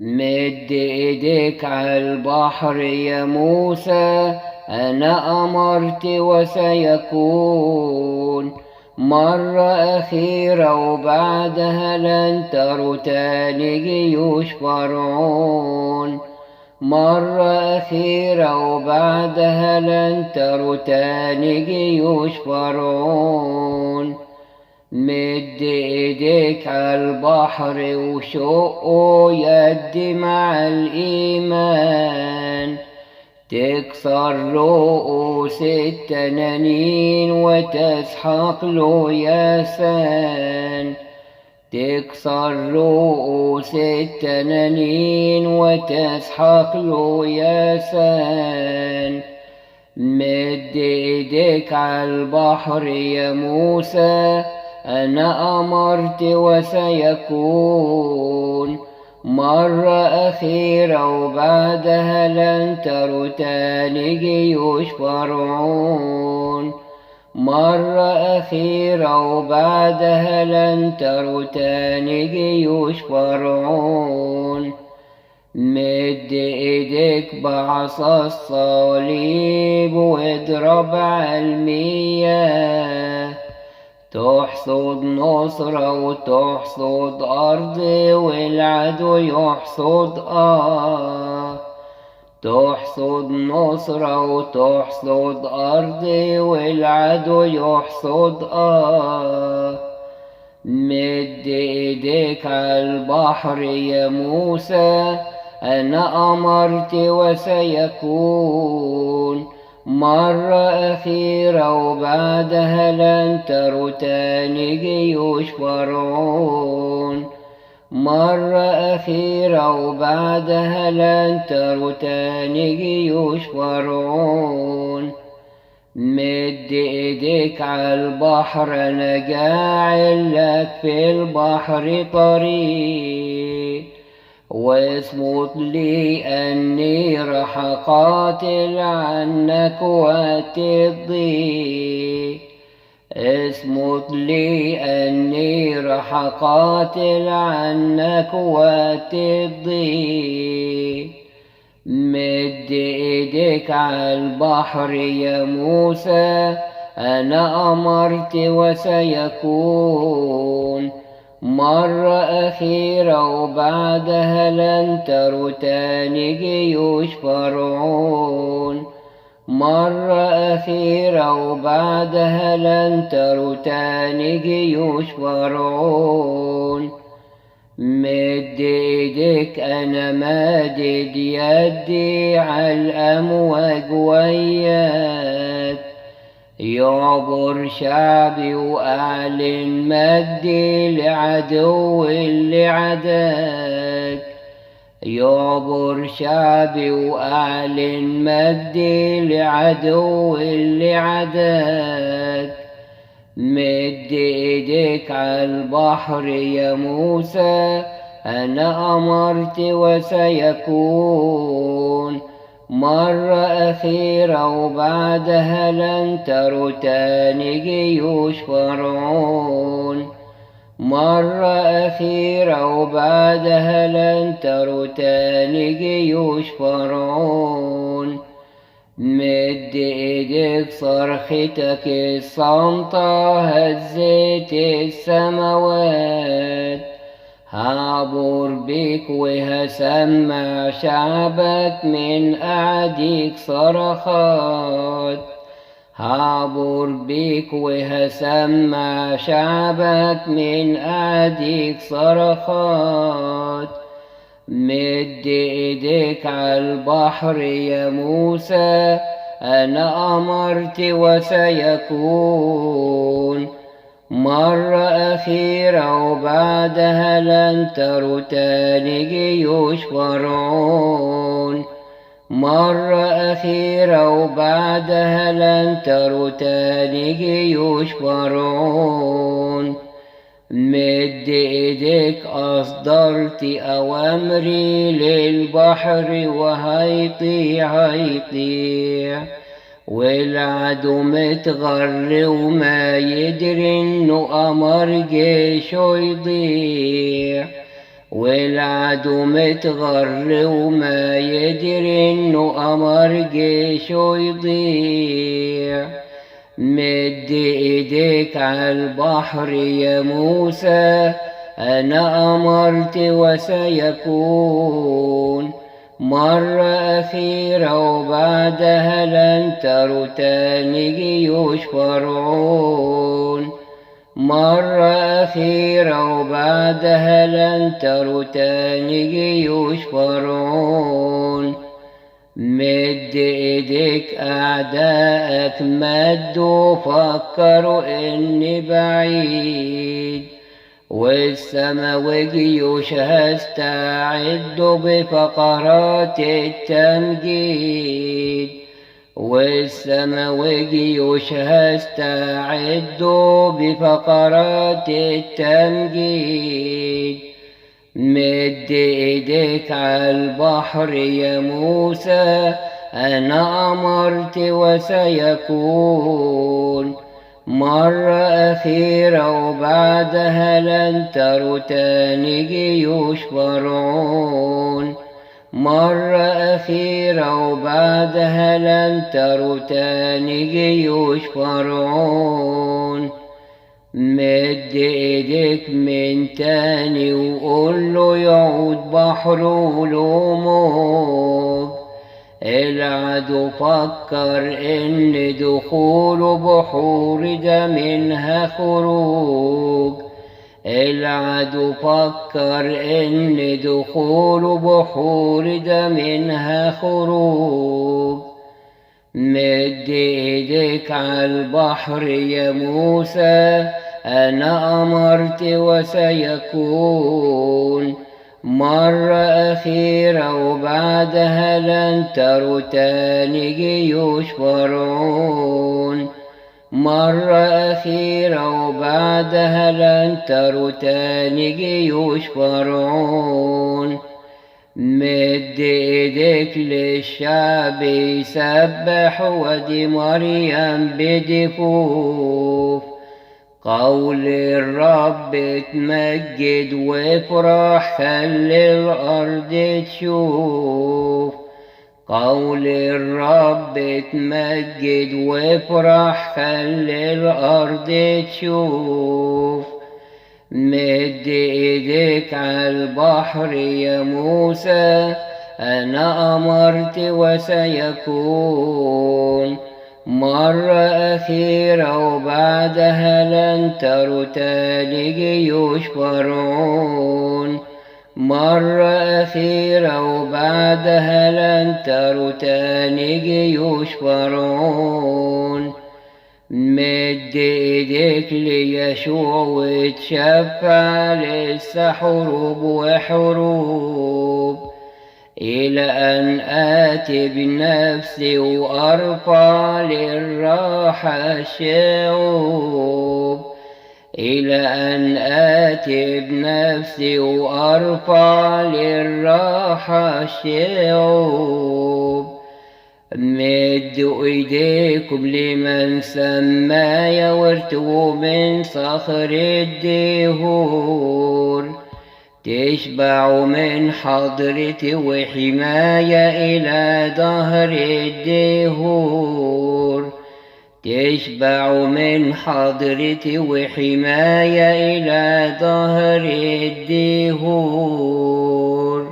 مد ايديك عالبحر يا موسى، أنا أمرت وسيكون. مرة أخيرة وبعدها لن تروا تاني جيوش فرعون. مرة أخيرة وبعدها لن تروا تاني جيوش فرعون. مد ايديك عالبحر وشقه يدي مع الإيمان، تكسر رؤوس التنانين وتسحق له ياسان. تكسر رؤوس التنانين وتسحق له ياسان. مد ايديك عالبحر يا موسى، أنا أمرت وسيكون. مرة أخيرة وبعدها لن تروا تاني جيوش فرعون. مرة أخيرة وبعدها لن تروا تاني جيوش فرعون. مد ايديك بعصا الصليب واضرب عالمياه، تحصد نصرة وتحصد أرض والعدو يحصد تحصد نصرة وتحصد أرض والعدو يحصد مد ايديك عالبحر يا موسى، أنا أمرت وسيكون. مرة أخيرة وبعدها لن تروا تاني جيوش فرعون. مرة أخيرة وبعدها لن تروا تاني جيوش فرعون. مد ايديك عالبحر، أنا جاعل لك في البحر طريق، واصمت لي أني راح أقاتل عنك وقت الضيق. اصمت لي أني راح أقاتل عنك وقت الضيق. مد ايديك عالبحر يا موسى، أنا أمرت وسيكون. مرة أخيرة وبعدها لن تروا تاني جيوش فرعون. مرة أخيرة وبعدها لن تروا تاني جيوش فرعون. مد ايديك، أنا مادد يدي عالأمواج وياك، يعبر شعبي وأعلن مجدي لعدو اللي عداك. يعبر شعبي وأعلن مجدي لعدو اللي عداك. مد ايديك عالبحر يا موسى، أنا أمرت وسيكون. مرة أخيرة وبعدها لن تروا تاني جيوش فرعون. مرة أخيرة وبعدها لن تروا تاني جيوش فرعون. مد ايديك، صرختك الصامتة هزت السماوات، هعبر بيك وهسمع شعبك من أعديك صرخات. هعبر بيك وهسمع شعبك من أعديك صرخات. مد ايديك عالبحر يا موسى، أنا أمرت وسيكون. مرة أخيرة وبعدها لن تروا تاني جيوش فرعون. مرة أخيرة وبعدها لن تروا تاني جيوش فرعون. مد ايديك، أصدرت أوامري للبحر وهيطيع والعدو متغر وما يدري إنه أمر جيشه يضيع. والعدو متغر وما يدري انه امر جيشه يضيع. مد ايديك عالبحر يا موسى، انا امرت وسيكون. مرة أخيرة وبعدها لن تروا تاني جيوش فرعون. مرة أخيرة وبعدها لن تروا تاني جيوش فرعون. مد ايديك أعدائك مدوا فكروا إني بعيد، والسما وجيوشها استعدوا بفقرات التمجيد. والسما وجيوشها استعدوا بفقرات التمجيد. مد ايديك عالبحر يا موسى، انا امرت وسيكون. مرة أخيرة وبعدها لن تروا تاني جيوش فرعون. مرة أخيرة وبعدها لن تروا تاني جيوش فرعون. مد ايديك من تاني وقول له يعود بحره له موج. العدو فكر ان دخول بحور ده منها خروج. العدو فكر ان دخول بحور ده منها خروج. مد ايديك عالبحر يا موسى، انا امرت وسيكون. مرة أخيرة وبعدها لن تروا تاني جيوش فرعون. مرة أخيرة وبعدها لن تروا تاني جيوش فرعون. مد ايديك للشعب يسبح ودي مريم بدفوف. قول الرب تمجد وافرح خلي الأرض تشوف. قول الرب تمجد وافرح خلي الأرض تشوف. مد ايديك عالبحر يا موسى، انا امرت وسيكون. مرة أخيرة وبعدها لن تروا تاني جيوش فرعون. مرة أخيرة وبعدها لن تروا تاني جيوش فرعون. مد ايديك ليشوع وتشفع لسه حروب وحروب، إلى أن آتي بنفسي وأرفع للراحة الشعوب. إلى أن آتي بنفسي وأرفع للراحة الشعوب. مدوا ايديكم لمن سماي وارتووا من صخر الدهور. تشبعوا من حضرتي وحماية إلى ظهر الدهور. تشبعوا من حضرتي وحماية إلى ظهر الدهور.